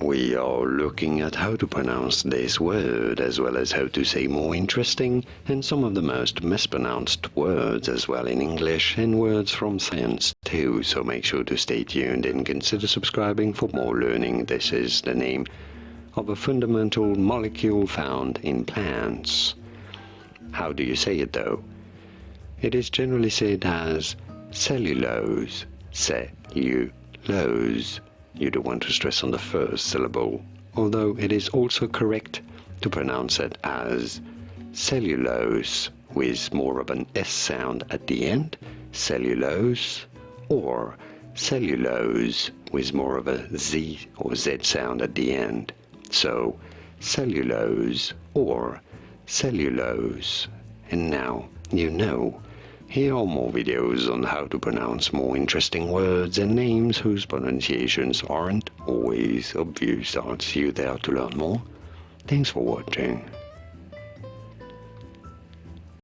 we are looking at how to pronounce this word as well as how to say more interesting and some of the most mispronounced words as well in English and words from science too, so make sure to stay tuned and consider subscribing for more learning. This is the name of a fundamental molecule found in plants. How do you say it though? It is generally said as cellulose, cellulose. You don't want to stress on the first syllable, although it is also correct to pronounce it as cellulose with more of an S sound at the end, cellulose, or cellulose with more of a Z or Z sound at the end. So cellulose or cellulose. And now you know. Here are more videos on how to pronounce more interesting words and names whose pronunciations aren't always obvious. I'll see you there to learn more. Thanks for watching.